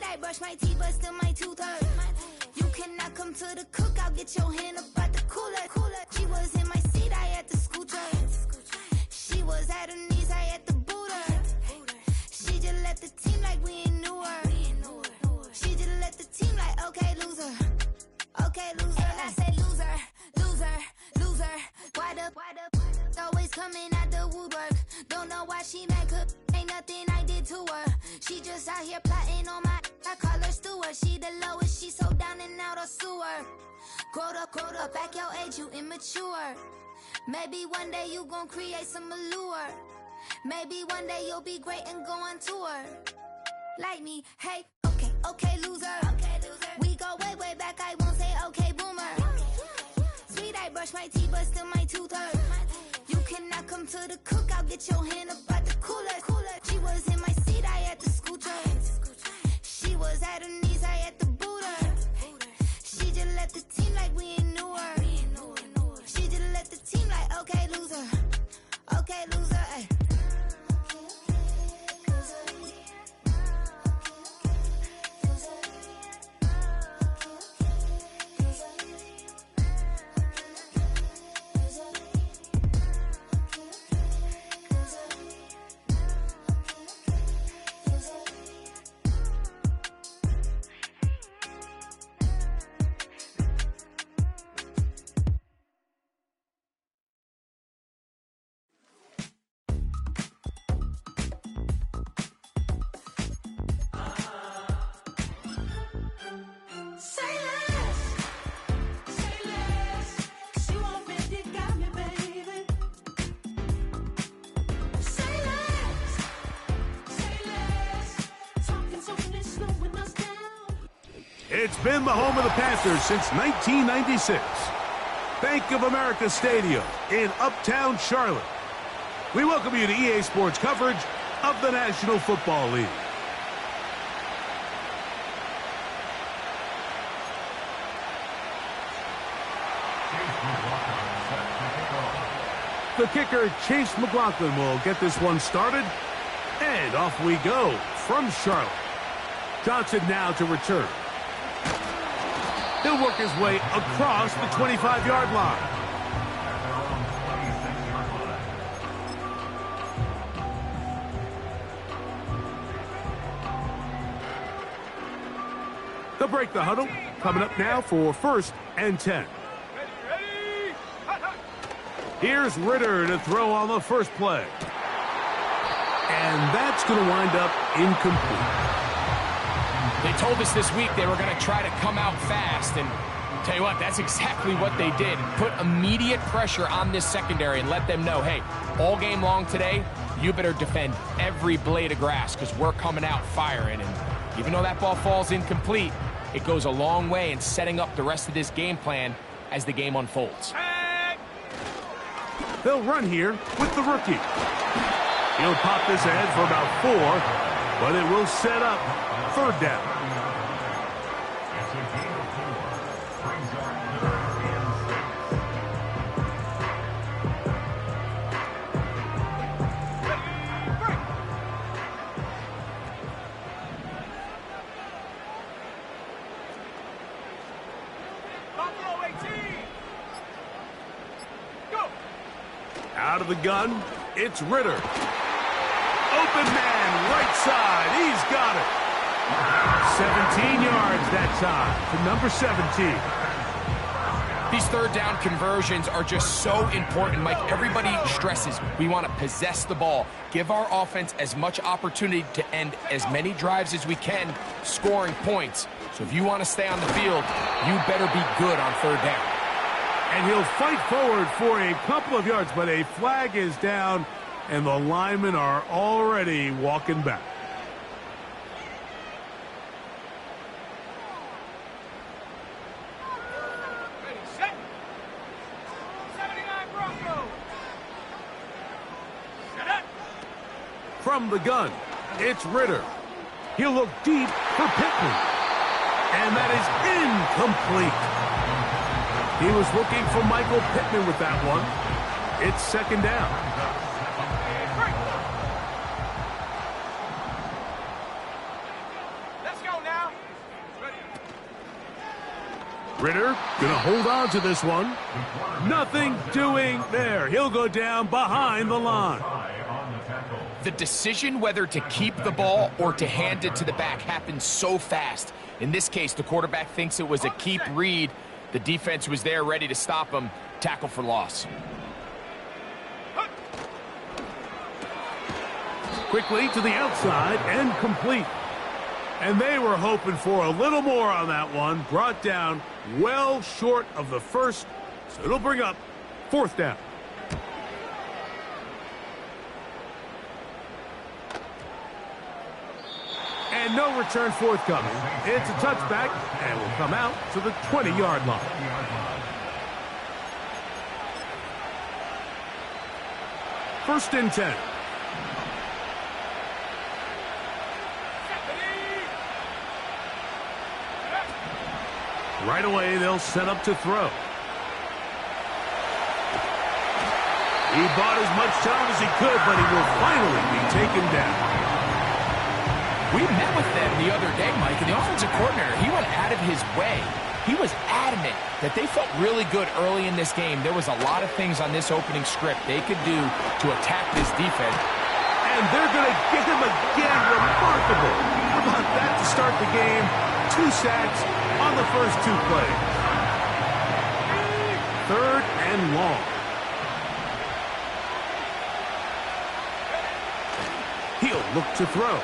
I brush my teeth, but still my tooth hurt. You cannot come to the cookout, get your hand up at the cooler. She was in my seat, I had to scoot her. She was at her knees, I had to boot her. She just left the team like we ain't knew her. She just left the team like, okay, loser. Okay, loser. And I said loser, loser, loser. Why the always coming out the woodwork? Don't know why she mad, cause ain't nothing I did to her. She just out here plotting on my, I call her Stewart. She the lowest, she so down and out of sewer. Growed up, back your age, you immature. Maybe one day you gon' create some allure. Maybe one day you'll be great and go on tour. Like me, hey, okay, loser. We go way back, I won't say okay, boomer. Sweet, I brush my teeth, but still my tooth hurt. You cannot come to the cookout, get your hand up at the cooler. She was in my seat, I had to scoot her. She was at her knees, I had to boot her. She just left the team like we ain't knew her. She just left the team like, okay, loser. Okay, loser, ay. It's been the home of the Panthers since 1996. Bank of America Stadium in Uptown Charlotte. We welcome you to EA Sports coverage of the National Football League. The kicker, Chase McLaughlin, will get this one started. And off we go from Charlotte. Johnson now to return. He'll work his way across the 25-yard line. They'll break the huddle. Coming up now for 1st and 10. Here's Ritter to throw on the first play. And that's going to wind up incomplete. They told us this week they were going to try to come out fast, and tell you what, that's exactly what they did. Put immediate pressure on this secondary and let them know, hey, all game long today, you better defend every blade of grass because we're coming out firing. And even though that ball falls incomplete, it goes a long way in setting up the rest of this game plan as the game unfolds. They'll run here with the rookie. He'll pop this ahead for about 4, but it will set up 3rd down. Out of the gun, it's Ritter. Open man, right side, he's got it. 17 yards that time to number 17. These 3rd down conversions are just so important, Mike. Everybody stresses we want to possess the ball, give our offense as much opportunity to end as many drives as we can, scoring points. So if you want to stay on the field, you better be good on 3rd down. And he'll fight forward for a couple of yards, but a flag is down, and the linemen are already walking back. Ready, set. 79 Bronco. Set up. From the gun, it's Ritter. He'll look deep for Pittman. And that is incomplete. He was looking for Michael Pittman with that one. It's 2nd down. Let's go now. Ritter gonna hold on to this one. Nothing doing there. He'll go down behind the line. The decision whether to keep the ball or to hand it to the back happens so fast. In this case, the quarterback thinks it was a keep read. The defense was there ready to stop him. Tackle for loss. Quickly to the outside and complete. And they were hoping for a little more on that one. Brought down well short of the first. So it'll bring up 4th down. And no return forthcoming. It's a touchback and will come out to the 20-yard line. First and 10. Right away, they'll set up to throw. He bought as much time as he could, but he will finally be taken down. We met with them the other day, Mike, and the offensive coordinator, he went out of his way. He was adamant that they felt really good early in this game. There was a lot of things on this opening script they could do to attack this defense. And they're going to get him again. Remarkable. How about that to start the game? 2 sacks on the first 2 plays. 3rd and long. He'll look to throw.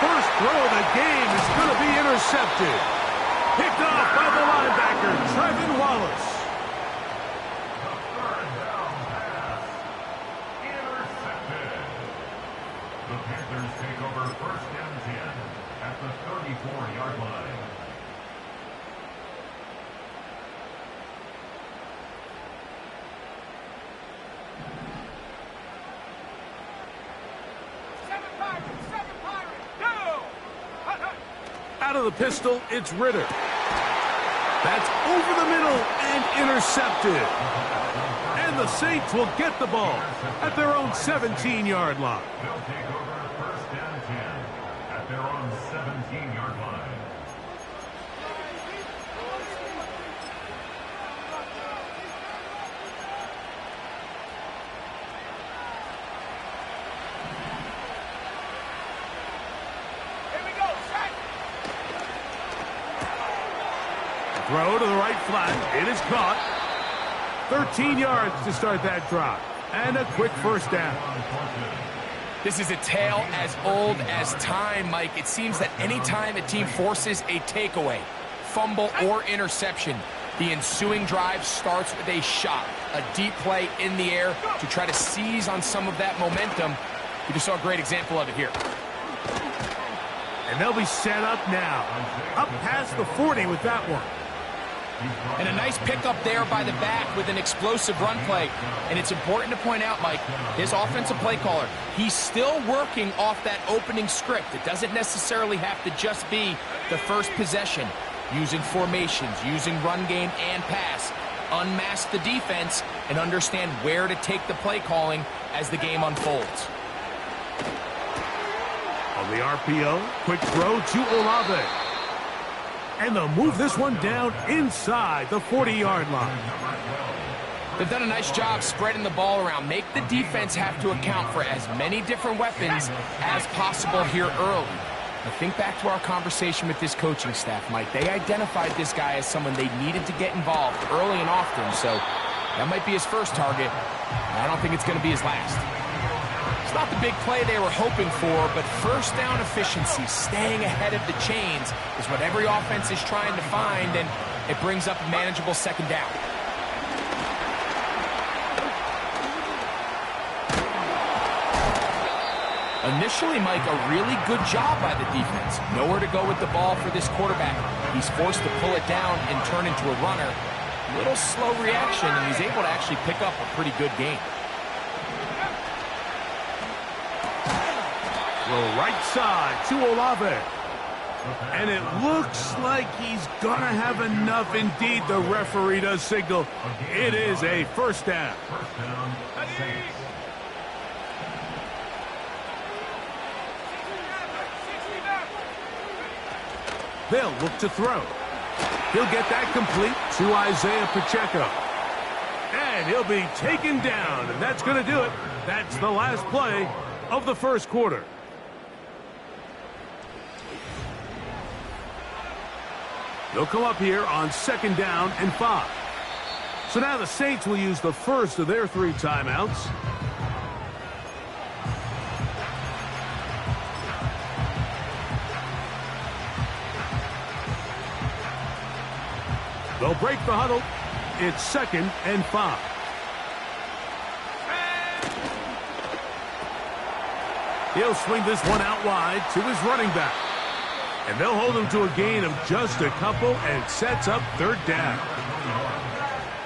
First throw of the game is going to be intercepted. Picked off by the linebacker, Trevin Wallace. Intercepted. The Panthers take over 1st and 10 at the 34-yard line. Out of the pistol, it's Ritter. That's over the middle and intercepted. And the Saints will get the ball at their own 17-yard line. They'll take over 1st and 10 at their own 17-yard line. Throw to the right flat. It is caught. 13 yards to start that drive. And a quick first down. This is a tale as old as time, Mike. It seems that any time a team forces a takeaway, fumble, or interception, the ensuing drive starts with a shot, a deep play in the air to try to seize on some of that momentum. You just saw a great example of it here. And they'll be set up now. Up past the 40 with that one. And a nice pickup there by the back with an explosive run play. And it's important to point out, Mike, his offensive play caller, he's still working off that opening script. It doesn't necessarily have to just be the first possession. Using formations, using run game and pass. Unmask the defense and understand where to take the play calling as the game unfolds. On the RPO, quick throw to Olave. And they'll move this one down inside the 40-yard line. They've done a nice job spreading the ball around. Make the defense have to account for as many different weapons as possible here early. Now think back to our conversation with this coaching staff, Mike. They identified this guy as someone they needed to get involved early and often, so that might be his first target. I don't think it's going to be his last. It's not the big play they were hoping for, but first down efficiency, staying ahead of the chains, is what every offense is trying to find, and it brings up a manageable second down. Initially, Mike, a really good job by the defense. Nowhere to go with the ball for this quarterback. He's forced to pull it down and turn into a runner. A little slow reaction, and he's able to actually pick up a pretty good game. Throw right side to Olave. And it looks like he's going to have enough. Indeed, the referee does signal. It is a first down. First down, Saints. They'll look to throw. He'll get that complete to Isaiah Pacheco. And he'll be taken down, and that's going to do it. That's the last play of the first quarter. They'll come up here on 2nd down and 5. So now the Saints will use the first of their 3 timeouts. They'll break the huddle. It's 2nd and 5. He'll swing this one out wide to his running back. And they'll hold him to a gain of just a couple and sets up 3rd down.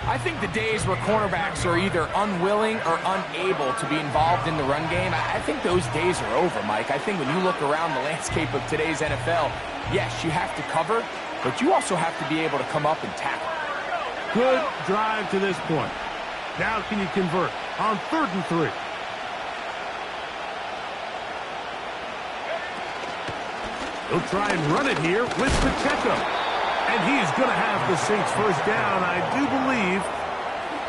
I think the days where cornerbacks are either unwilling or unable to be involved in the run game, I think those days are over, Mike. I think when you look around the landscape of today's NFL, yes, you have to cover, but you also have to be able to come up and tackle. Good drive to this point. Now can you convert on 3rd and 3? He'll try and run it here with Pacheco. And he's going to have the Saints first down, I do believe.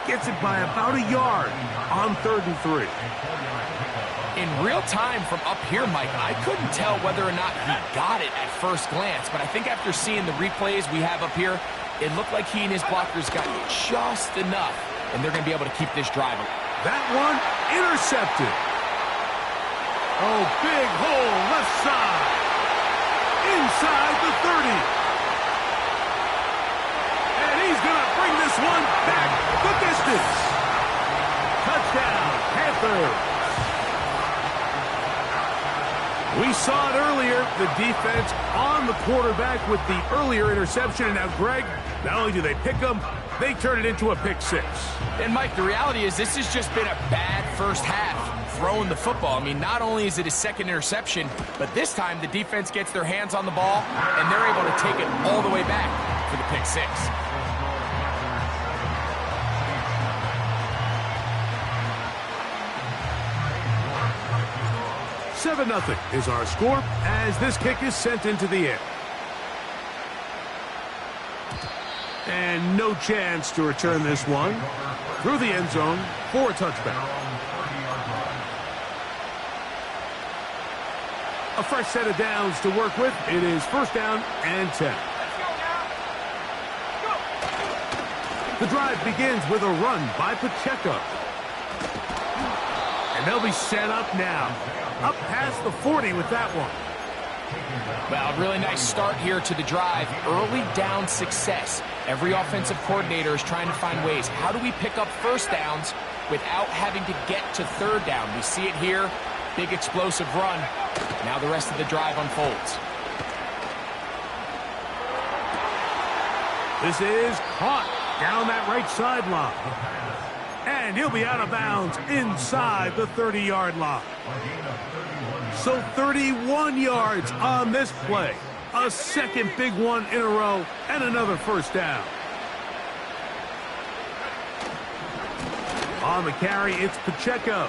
Gets it by about a yard on 3rd and 3. In real time from up here, Mike, I couldn't tell whether or not he got it at first glance, but I think after seeing the replays we have up here, it looked like he and his blockers got just enough, and they're going to be able to keep this drive. That one intercepted. Oh, big hole left side. Inside the 30. And he's going to bring this one back the distance. Touchdown, Panthers. We saw it earlier, the defense on the quarterback with the earlier interception. And now, Greg, not only do they pick him, they turn it into a pick 6. And, Mike, the reality is this has just been a bad first half throwing the football. I mean, not only is it his 2nd interception, but this time the defense gets their hands on the ball, and they're able to take it all the way back for the pick 6. 7-0 is our score as this kick is sent into the air. And no chance to return this one through the end zone for a touchback. A fresh set of downs to work with. It is 1st down and 10. The drive begins with a run by Pacheco. And they'll be set up now. Up past the 40 with that one. Well, a really nice start here to the drive. Early down success. Every offensive coordinator is trying to find ways. How do we pick up first downs without having to get to 3rd down? We see it here. Big explosive run. Now the rest of the drive unfolds. This is caught down that right sideline. And he'll be out of bounds inside the 30-yard line. So 31 yards on this play. A 2nd big one in a row and another first down. On the carry, it's Pacheco.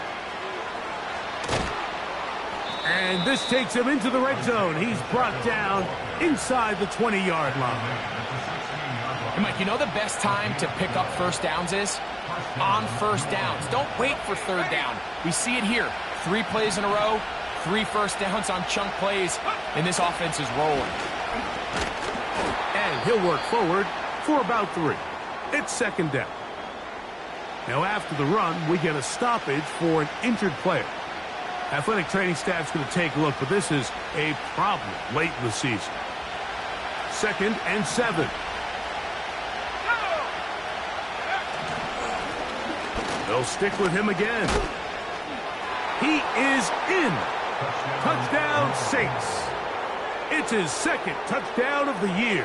And this takes him into the red zone. He's brought down inside the 20-yard line. Hey, Mike, you know the best time to pick up first downs is? On first downs. Don't wait for 3rd down. We see it here. 3 plays in a row, 3 first downs on chunk plays, and this offense is rolling. And he'll work forward for about 3. It's 2nd down. Now after the run, we get a stoppage for an injured player. Athletic training staff's going to take a look, but this is a problem late in the season. 2nd and 7. They'll stick with him again. He is in. Touchdown, Saints. It's his 2nd touchdown of the year.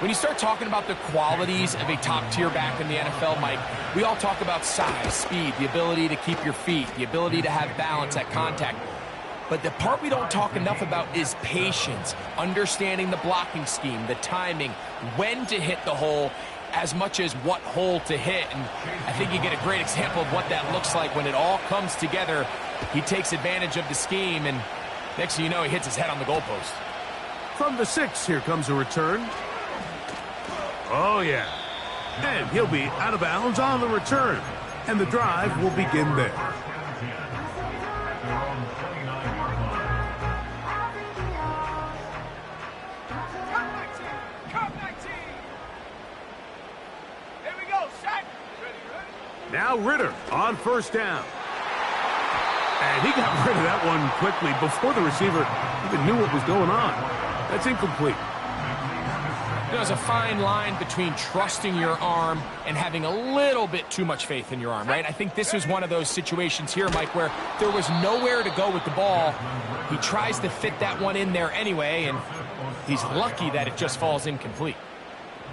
When you start talking about the qualities of a top-tier back in the NFL, Mike, we all talk about size, speed, the ability to keep your feet, the ability to have balance at contact. But the part we don't talk enough about is patience, understanding the blocking scheme, the timing, when to hit the hole, as much as what hole to hit. And I think you get a great example of what that looks like when it all comes together. He takes advantage of the scheme, and next thing you know, he hits his head on the goalpost. From the 6, here comes a return. Oh, yeah. And he'll be out of bounds on the return. And the drive will begin there. Now Ridder on first down. And he got rid of that one quickly before the receiver even knew what was going on. That's incomplete. There's a fine line between trusting your arm and having a little bit too much faith in your arm, right? I think this is one of those situations here, Mike, where there was nowhere to go with the ball. He tries to fit that one in there anyway, and he's lucky that it just falls incomplete.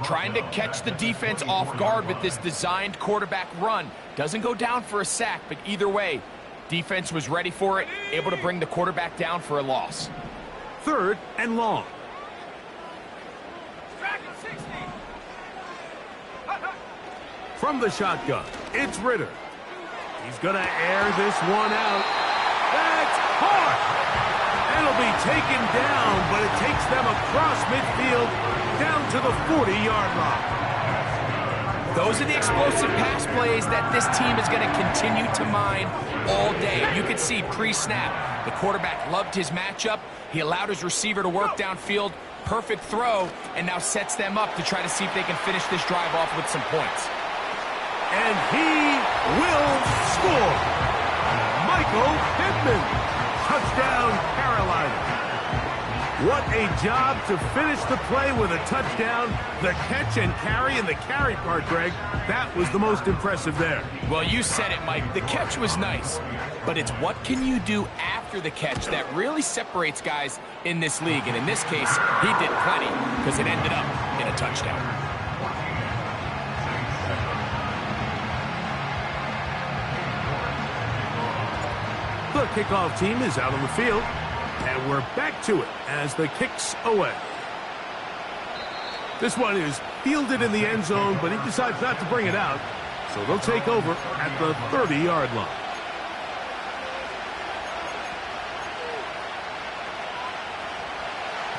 Trying to catch the defense off guard with this designed quarterback run. Doesn't go down for a sack, but either way, defense was ready for it, able to bring the quarterback down for a loss. 3rd and long. From the shotgun, it's Ridder. He's going to air this one out. That's hard. It'll be taken down, but it takes them across midfield down to the 40-yard line. Those are the explosive pass plays that this team is going to continue to mine all day. You can see pre-snap, the quarterback loved his matchup. He allowed his receiver to work downfield. Perfect throw, and now sets them up to try to see if they can finish this drive off with some points. And he will score. Michael Pittman. Touchdown, Carolina. What a job to finish the play with a touchdown. The catch and carry, and the carry part, Greg, that was the most impressive there. Well, you said it, Mike. The catch was nice, but it's what can you do after the catch that really separates guys in this league. And in this case, he did plenty because it ended up in a touchdown. The kickoff team is out on the field, and we're back to it as the kick's away. This one is fielded in the end zone, but he decides not to bring it out, so they'll take over at the 30-yard line.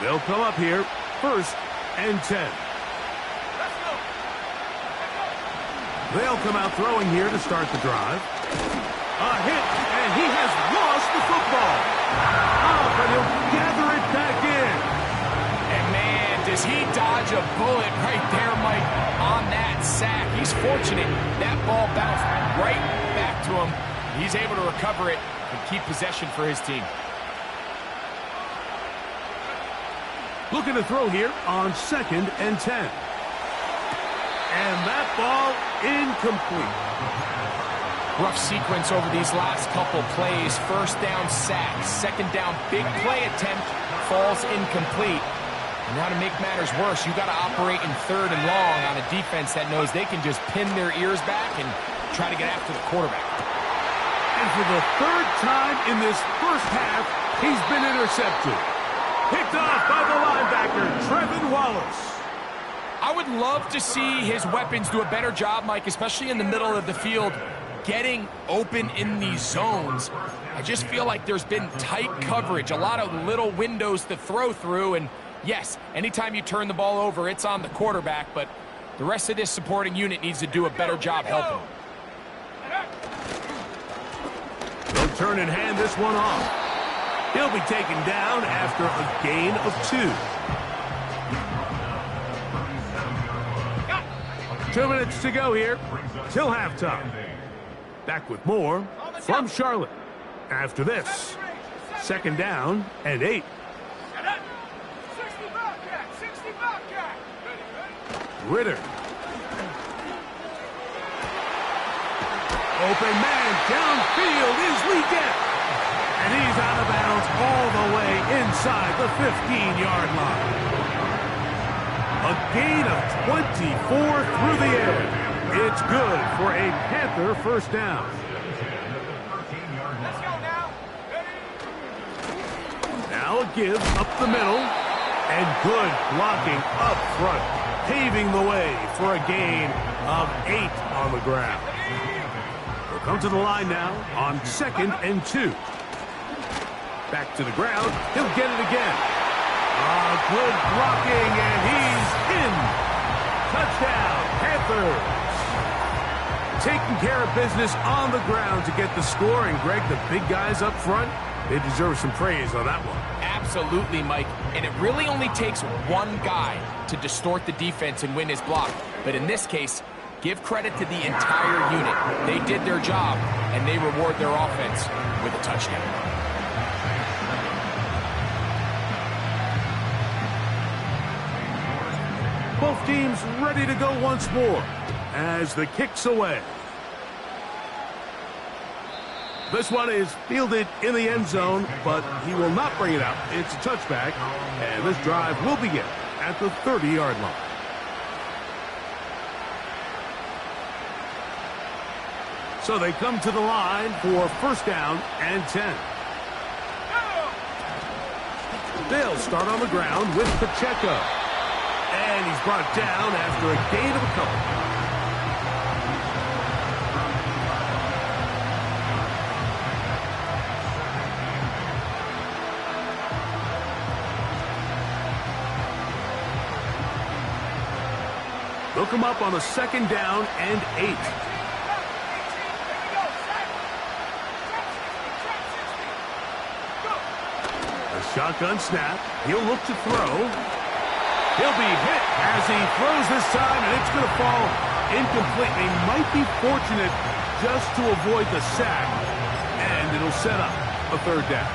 They'll come up here, 1st and 10. They'll come out throwing here to start the drive. A hit, and he has lost the football. Oh, but he'll gather it back in. And man, does he dodge a bullet right there, Mike, on that sack. He's fortunate that ball bounced right back to him. He's able to recover it and keep possession for his team. Looking to throw here on 2nd and 10. And that ball incomplete. Rough sequence over these last couple plays. 1st down sack, 2nd down big play attempt, falls incomplete. And now to make matters worse, you got to operate in 3rd and long on a defense that knows they can just pin their ears back and try to get after the quarterback. And for the 3rd time in this first half, he's been intercepted. Picked off by the linebacker, Trevin Wallace. I would love to see his weapons do a better job, Mike, especially in the middle of the field, getting open in these zones. I just feel like there's been tight coverage, a lot of little windows to throw through, and yes, anytime you turn the ball over, it's on the quarterback, but the rest of this supporting unit needs to do a better job helping. They'll turn and hand this one off. He'll be taken down after a gain of 2. 2 minutes to go here till halftime. Back with more from Charlotte. After this, 2nd down and 8. Ridder. Open man downfield is Legette. And he's out of bounds all the way inside the 15-yard line. A gain of 24 through the air. It's good for a Panther 1st down. Now a give up the middle. And good blocking up front, paving the way for a gain of 8 on the ground. They'll come to the line now on 2nd and 2. Back to the ground. He'll get it again. Good blocking, and he's in. Touchdown, Panthers. Taking care of business on the ground to get the score. And, Greg, the big guys up front, they deserve some praise on that one. Absolutely, Mike. And it really only takes one guy to distort the defense and win his block. But in this case, give credit to the entire unit. They did their job, and they reward their offense with a touchdown. Both teams ready to go once more as the kick's away. This one is fielded in the end zone, but he will not bring it out. It's a touchback, and this drive will begin at the 30-yard line. So they come to the line for first down and 10. They'll start on the ground with Pacheco. And he's brought down after a gain of a couple. They'll come up on a second down and 8. A shotgun snap. He'll look to throw. He'll be hit as he throws this time, and it's going to fall incomplete. He might be fortunate just to avoid the sack, and it'll set up a third down.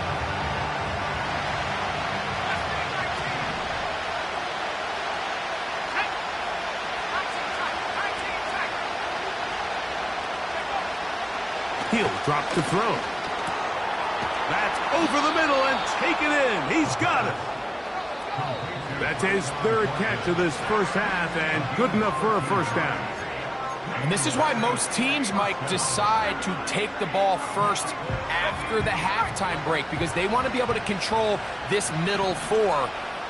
He'll drop to throw. That's over the middle and taken in. He's got it. That's his third catch of this first half, and good enough for a first down. And this is why most teams might decide to take the ball first after the halftime break, because they want to be able to control this middle four.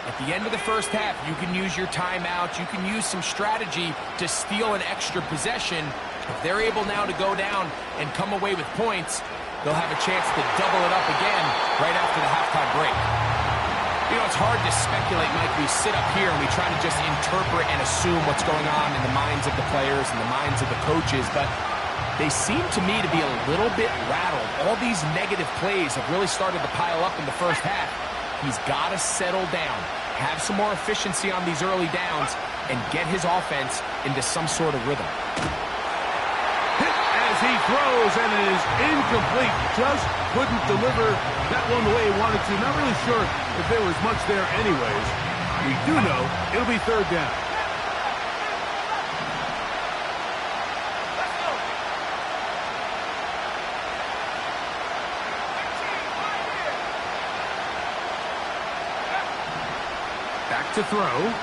At the end of the first half, you can use your timeout. You can use some strategy to steal an extra possession. If they're able now to go down and come away with points, they'll have a chance to double it up again right after the halftime break. You know, it's hard to speculate, Mike. We sit up here and we try to just interpret and assume what's going on in the minds of the players and the minds of the coaches, but they seem to me to be a little bit rattled. All these negative plays have really started to pile up in the first half. He's got to settle down, have some more efficiency on these early downs, and get his offense into some sort of rhythm. He throws, and it is incomplete. Just couldn't deliver that one the way he wanted to. Not really sure if there was much there anyways. We do know it'll be third down. Back to throw.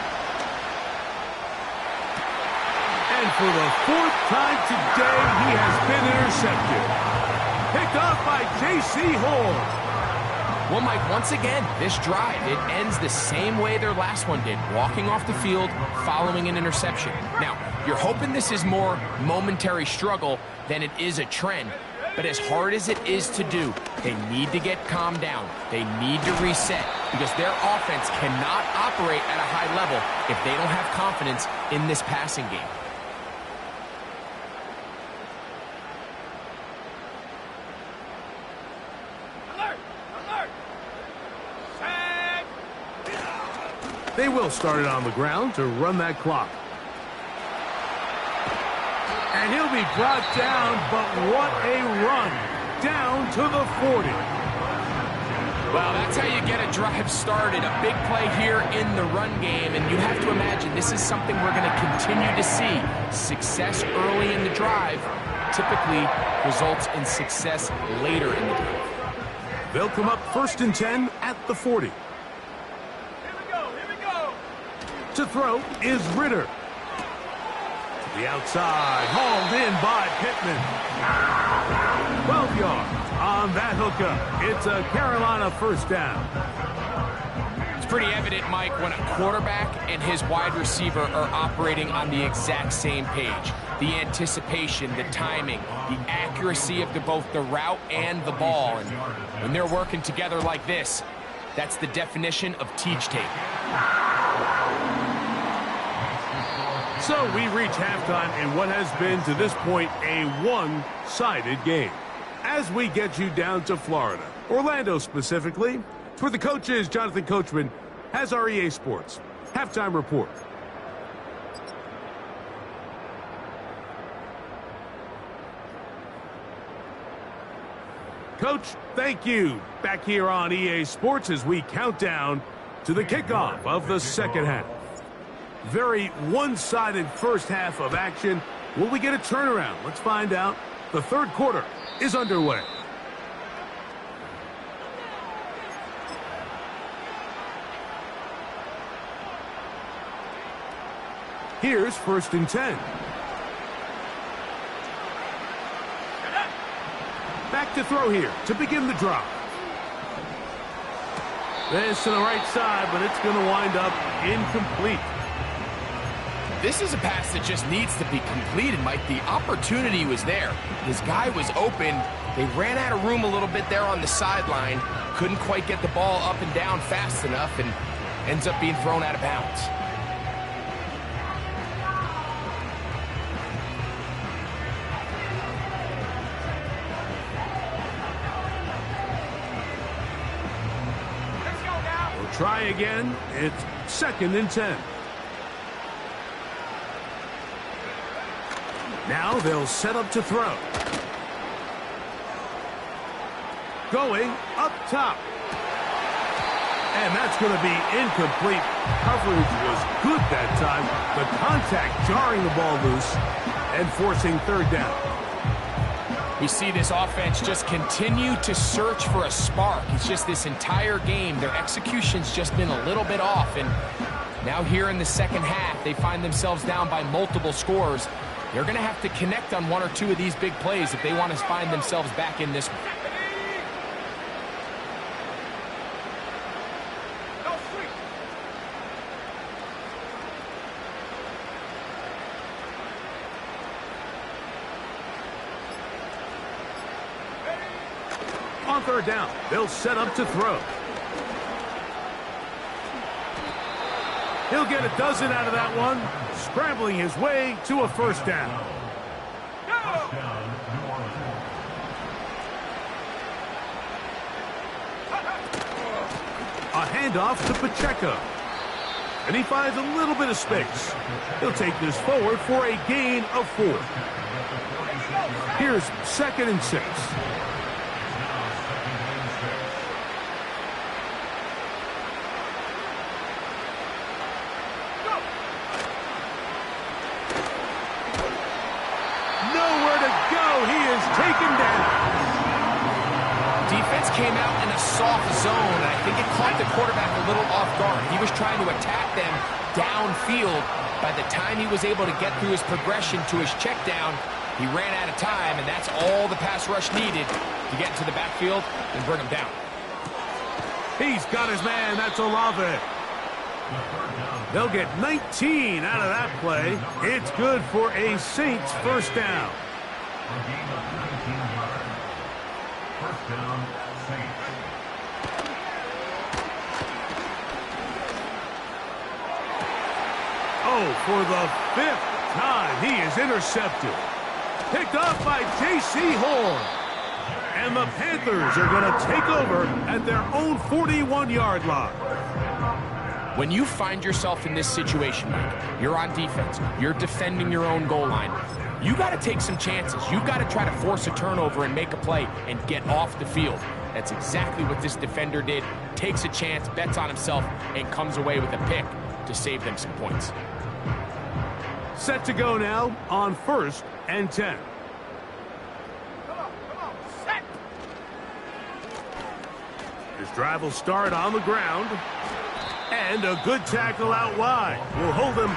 And for the fourth time today, he has been intercepted. Picked off by J.C. Horn. Well, Mike, once again, this drive, it ends the same way their last one did, walking off the field, following an interception. Now, you're hoping this is more momentary struggle than it is a trend. But as hard as it is to do, they need to get calmed down. They need to reset, because their offense cannot operate at a high level if they don't have confidence in this passing game. They will start it on the ground to run that clock. And he'll be brought down, but what a run. Down to the 40. Well, that's how you get a drive started. A big play here in the run game, and you have to imagine this is something we're going to continue to see. Success early in the drive typically results in success later in the drive. They'll come up first and 10 at the 40. To throw is Ritter. To the outside, hauled in by Pittman. 12 yards on that hookup. It's a Carolina first down. It's pretty evident, Mike, when a quarterback and his wide receiver are operating on the exact same page. The anticipation, the timing, the accuracy of both the route and the ball. And when they're working together like this, That's the definition of teach tape. So we reach halftime in what has been, to this point, a one-sided game. As we get you down to Florida, Orlando specifically, for the coaches, Jonathan Coachman has our EA Sports halftime report. Coach, thank you. Back here on EA Sports as we count down to the kickoff of the second half. Very one-sided first half of action. Will we get a turnaround? Let's find out. The third quarter is underway. Here's 1st and 10. Back to throw here to begin the drive. This to the right side, but it's going to wind up incomplete. This is a pass that just needs to be completed, Mike. The opportunity was there. His guy was open. They ran out of room a little bit there on the sideline. Couldn't quite get the ball up and down fast enough, and ends up being thrown out of bounds. Try again. It's 2nd and 10. Now they'll set up to throw. Going up top. And that's going to be incomplete. Coverage was good that time. The contact jarring the ball loose and forcing 3rd down. We see this offense just continue to search for a spark. It's just this entire game, their execution's just been a little bit off. And now here in the second half, they find themselves down by multiple scores. They're going to have to connect on 1 or 2 of these big plays if they want to find themselves back in this one. On 3rd down, they'll set up to throw. He'll get a dozen out of that one, scrambling his way to a 1st down. A handoff to Pacheco. And he finds a little bit of space. He'll take this forward for a gain of 4. Here's 2nd and 6. Taken down. Defense came out in a soft zone, and I think it caught the quarterback a little off guard. He was trying to attack them downfield. By the time he was able to get through his progression to his check down, he ran out of time, and that's all the pass rush needed to get into the backfield and bring him down. He's got his man. That's Olave. They'll get 19 out of that play. It's good for a Saints 1st down. A gain of 19 yards. 1st down, Saints. Oh, for the 5th time, he is intercepted. Picked off by J.C. Horn. And the Panthers are going to take over at their own 41-yard line. When you find yourself in this situation, Mike, you're on defense, you're defending your own goal line, you got to take some chances. You got to try to force a turnover and make a play and get off the field. That's exactly what this defender did. Takes a chance, bets on himself, and comes away with a pick to save them some points. Set to go now on 1st and 10. Come on, set! His drive will start on the ground. And a good tackle out wide will hold him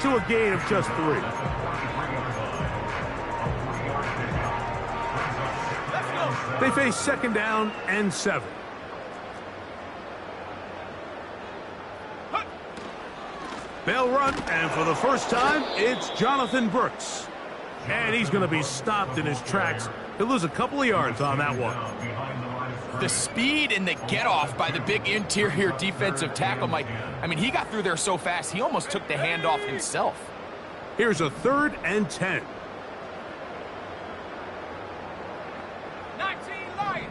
to a gain of just 3. They face 2nd down and 7. They'll run, and for the first time, it's Jonathan Brooks. And he's going to be stopped in his tracks. He'll lose a couple of yards on that one. The speed and the get-off by the big interior defensive tackle, Mike. I mean, he got through there so fast, he almost took the handoff himself. Here's a 3rd and 10. 19 Lions.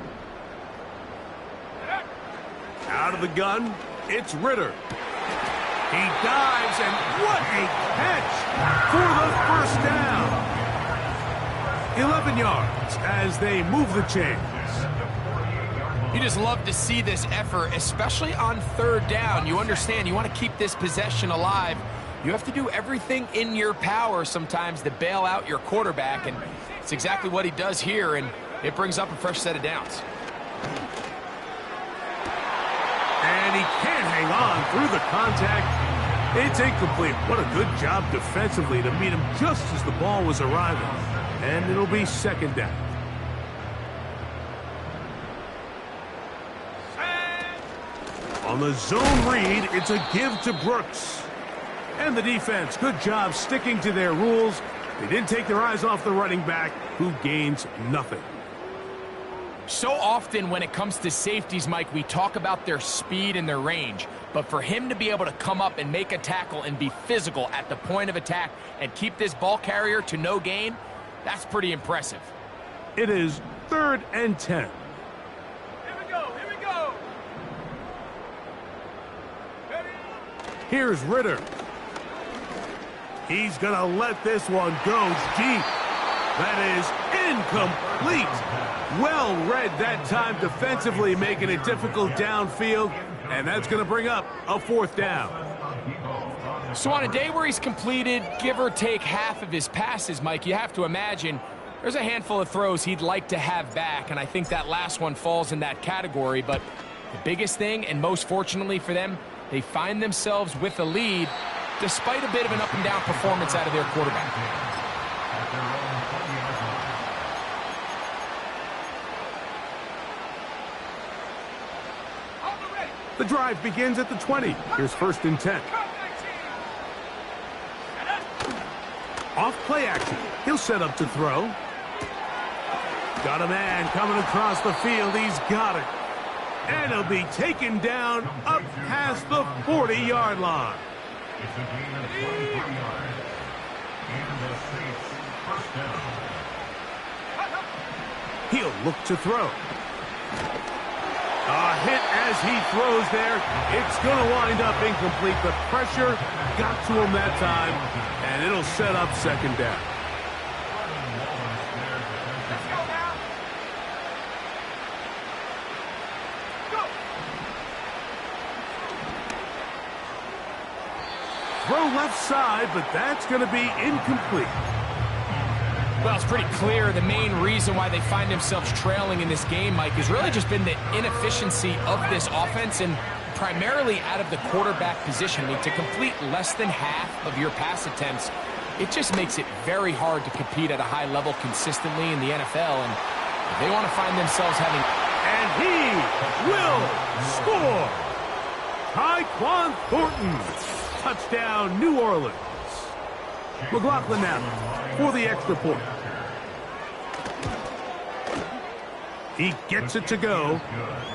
Out of the gun, it's Ritter. He dives, and what a catch for the first down. 11 yards as they move the chains. You just love to see this effort, especially on 3rd down. You understand, you want to keep this possession alive. You have to do everything in your power sometimes to bail out your quarterback, and it's exactly what he does here, and it brings up a fresh set of downs. And he can't hang on through the contact. It's incomplete. What a good job defensively to meet him just as the ball was arriving. And it'll be 2nd down. On the zone read, it's a give to Brooks. And the defense, good job sticking to their rules. They didn't take their eyes off the running back, who gains nothing. So often when it comes to safeties, Mike, we talk about their speed and their range. But for him to be able to come up and make a tackle and be physical at the point of attack and keep this ball carrier to no gain, that's pretty impressive. It is 3rd and 10. Here we go, here we go. Here's Ritter. He's going to let this one go deep. That is incomplete. Well read that time defensively, making it difficult downfield, and that's going to bring up a 4th down. So on a day where he's completed, give or take half of his passes, Mike, you have to imagine there's a handful of throws he'd like to have back, and I think that last one falls in that category. But the biggest thing, and most fortunately for them, they find themselves with a lead despite a bit of an up-and-down performance out of their quarterback. The drive begins at the 20. Here's 1st and 10. Off play action. He'll set up to throw. Got a man coming across the field. He's got it. And he'll be taken down up past the 40-yard line. It's a gain of 23 yards. And the Saints first down. He'll look to throw. A hit as he throws there. It's going to wind up incomplete. The pressure got to him that time, and it'll set up 2nd down. Throw left side, but that's going to be incomplete. Well, it's pretty clear the main reason why they find themselves trailing in this game, Mike, has really just been the inefficiency of this offense and primarily out of the quarterback position. I mean, to complete less than half of your pass attempts, it just makes it very hard to compete at a high level consistently in the NFL. And if they want to find themselves having... And he will score! Tyquan Thornton. Touchdown, New Orleans. McLaughlin now for the extra point. He gets it to go.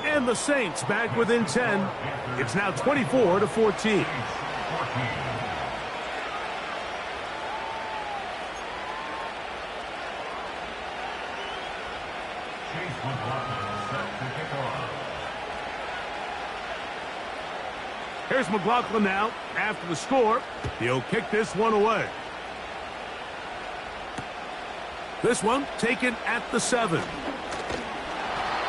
And the Saints back within 10. It's now 24-14. Here's McLaughlin now after the score. He'll kick this one away. This one taken at the 7.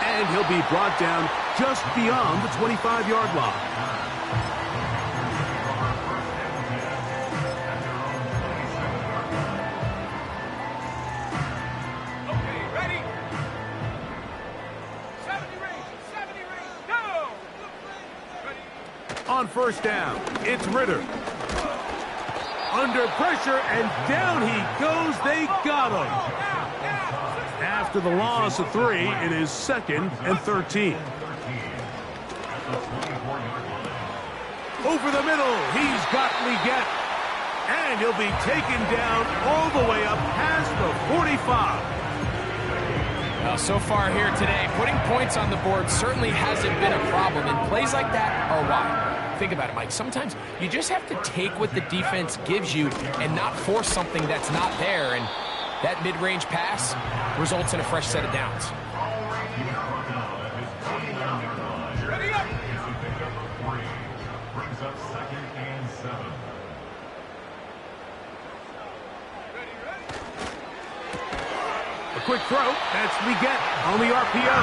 And he'll be brought down just beyond the 25-yard line. Okay, ready? 70 range, go! Ready? On first down, it's Ritter. Under pressure, and down he goes. They got him. After the loss of 3, it is 2nd and 13. Over the middle, he's got Leggett. And he'll be taken down all the way up past the 45. Well, so far here today, putting points on the board certainly hasn't been a problem, and plays like that are why. Think about it, Mike. Sometimes you just have to take what the defense gives you and not force something that's not there, and that mid-range pass results in a fresh set of downs. Ready up! Brings up 2nd and 7. A quick throw. That's Leggett on the RPO.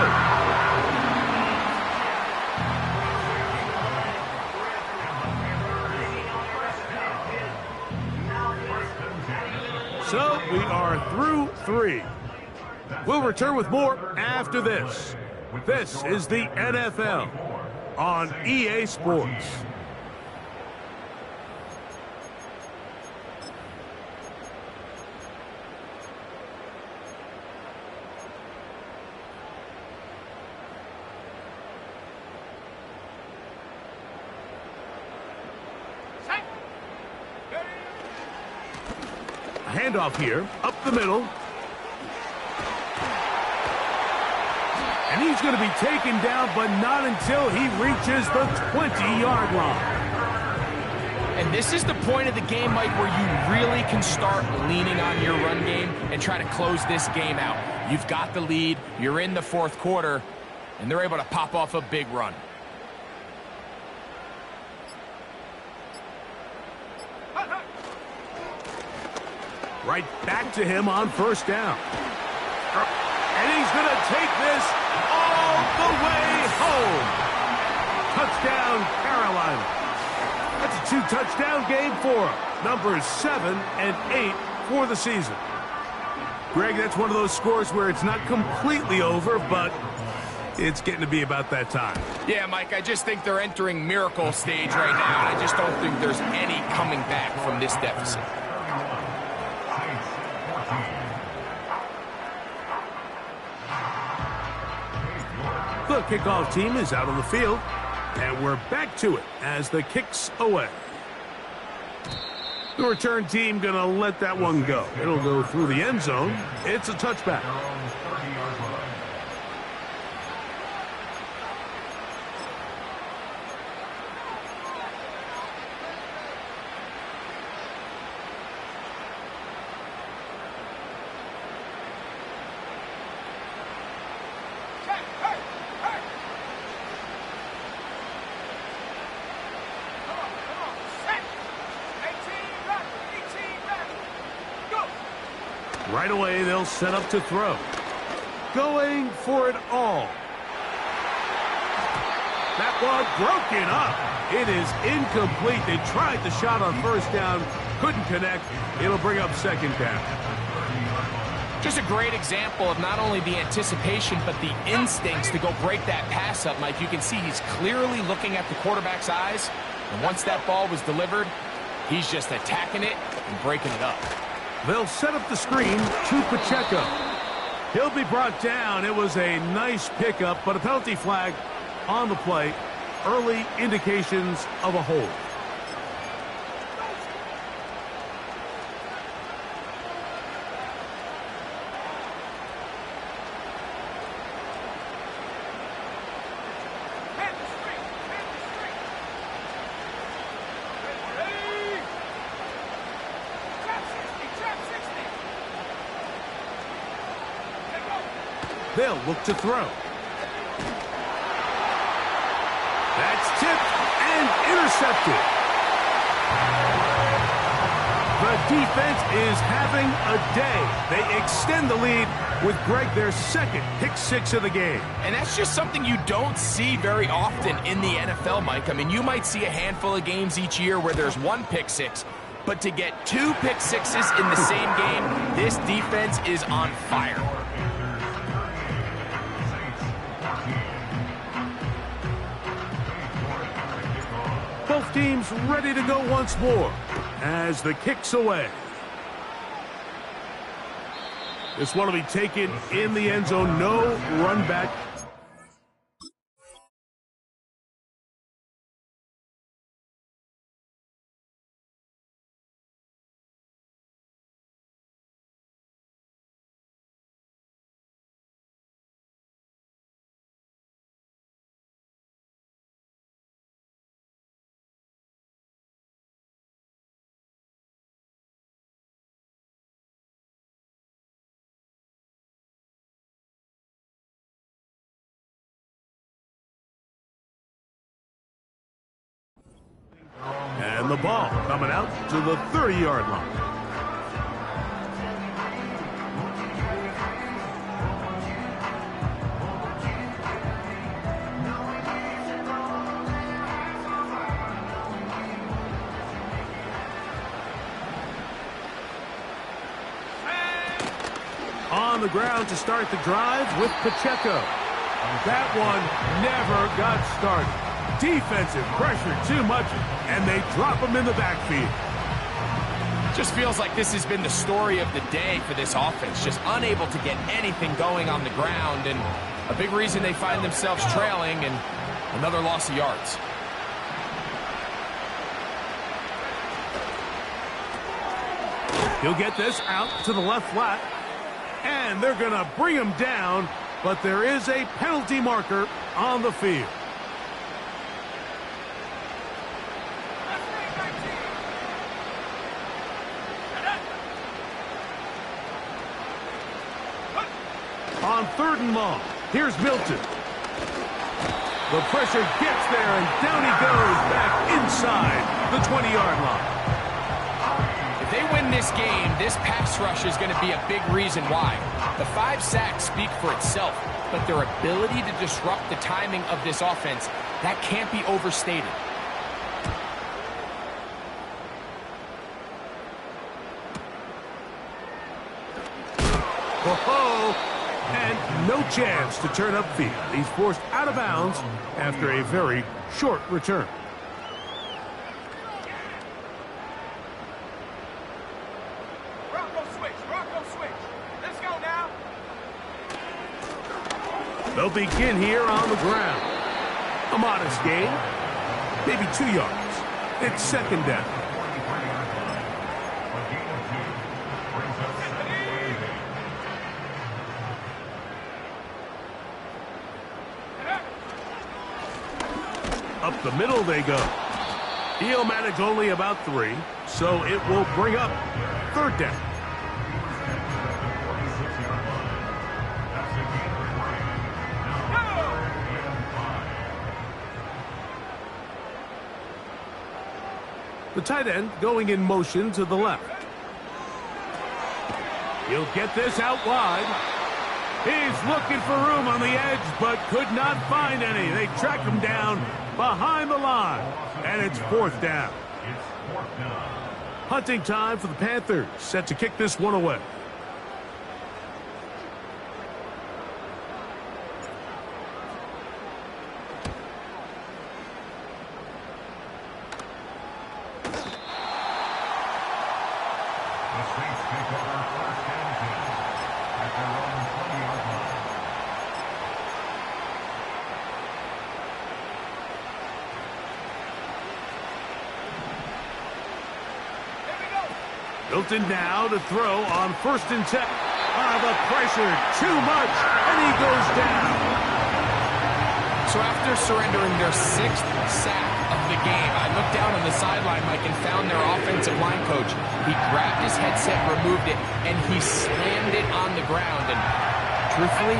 So we are through 3. We'll return with more after this. This is the NFL on EA Sports. A handoff here, up the middle. And he's going to be taken down, but not until he reaches the 20-yard line. And this is the point of the game, Mike, where you really can start leaning on your run game and try to close this game out. You've got the lead, you're in the 4th quarter, and they're able to pop off a big run. Right back to him on 1st down. And he's going to take this all the way home. Touchdown, Carolina. That's a 2-touchdown game for him. Numbers 7 and 8 for the season. Greg, that's one of those scores where it's not completely over, but it's getting to be about that time. Yeah, Mike, I just think they're entering miracle stage right now, and I just don't think there's any coming back from this deficit. The kickoff team is out on the field, and we're back to it as the kick's away. The return team going to let that one go. It'll go through the end zone. It's a touchback. Right away, they'll set up to throw. Going for it all. That one broken up. It is incomplete. They tried the shot on 1st down. Couldn't connect. It'll bring up 2nd down. Just a great example of not only the anticipation, but the instincts to go break that pass up, Mike. You can see he's clearly looking at the quarterback's eyes. And once that ball was delivered, he's just attacking it and breaking it up. They'll set up the screen to Pacheco. He'll be brought down. It was a nice pickup, but a penalty flag on the play. Early indications of a hold. They'll look to throw. That's tipped and intercepted. The defense is having a day. They extend the lead with Greg, their 2nd pick-6 of the game. And that's just something you don't see very often in the NFL, Mike. I mean, you might see a handful of games each year where there's 1 pick-6, but to get 2 pick-6s in the same game, this defense is on fire. Both teams ready to go once more as the kick's away. This one will be taken in the end zone. No run back. And the ball coming out to the 30-yard line. On the ground to start the drive with Pacheco. That one never got started. Defensive pressure too much, and they drop him in the backfield. Just feels like this has been the story of the day for this offense. Just unable to get anything going on the ground, and a big reason they find themselves trailing, and another loss of yards. He'll get this out to the left flat, and they're going to bring him down, but there is a penalty marker on the field. On 3rd and long, here's Milton. The pressure gets there, and down he goes back inside the 20-yard line. If they win this game, this pass rush is going to be a big reason why. The 5 sacks speak for itself, but their ability to disrupt the timing of this offense, that can't be overstated. Oh, and no chance to turn upfield. He's forced out of bounds after a very short return. They'll begin here on the ground. A modest gain, maybe 2 yards. It's 2nd down. Up the middle they go. He'll manage only about 3, so it will bring up 3rd down. The tight end going in motion to the left. He'll get this out wide. He's looking for room on the edge, but could not find any. They track him down behind the line, and it's 4th down. Hunting time for the Panthers, set to kick this one away. Milton now to throw on 1st and 10. The pressure too much, and he goes down. So after surrendering their 6th sack of the game, I looked down on the sideline, Mike, and found their offensive line coach. He grabbed his headset, removed it, and he slammed it on the ground. And truthfully,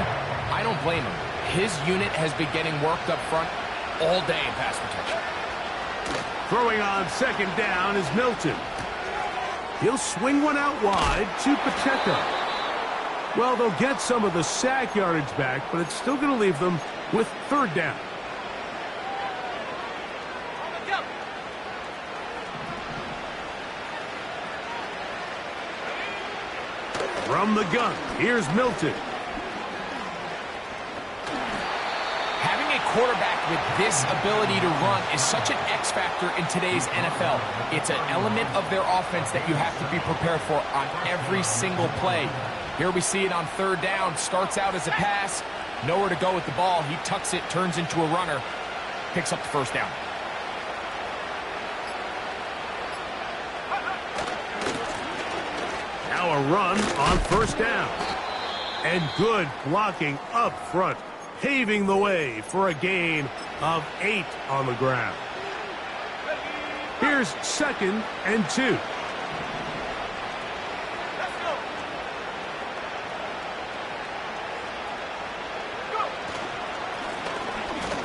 I don't blame him. His unit has been getting worked up front all day in pass protection. Throwing on 2nd down is Milton. He'll swing one out wide to Pacheco. Well, they'll get some of the sack yardage back, but it's still going to leave them with 3rd down. From the gun, here's Milton. Having a quarterback with this ability to run is such an X factor in today's NFL. It's an element of their offense that you have to be prepared for on every single play. Here we see it on 3rd down. Starts out as a pass. Nowhere to go with the ball. He tucks it, turns into a runner. Picks up the 1st down. Now a run on 1st down. And good blocking up front, paving the way for a gain of 8 on the ground. Here's 2nd and 2.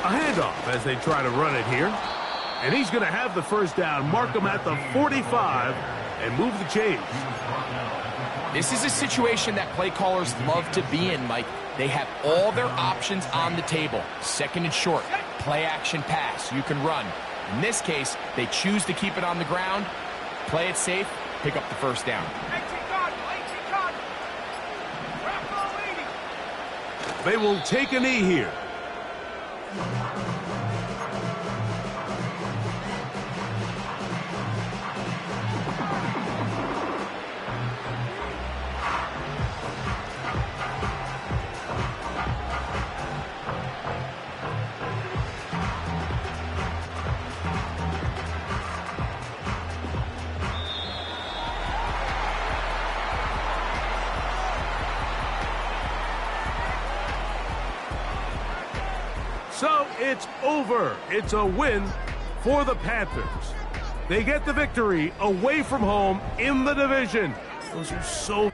A handoff as they try to run it here. And he's going to have the first down, mark him at the 45, and move the chains. This is a situation that play callers love to be in, Mike. They have all their options on the table. Second and short, play action pass, you can run. In this case, they choose to keep it on the ground, play it safe, pick up the first down. They will take a knee here. So it's over. It's a win for the Panthers. They get the victory away from home in the division. Those are so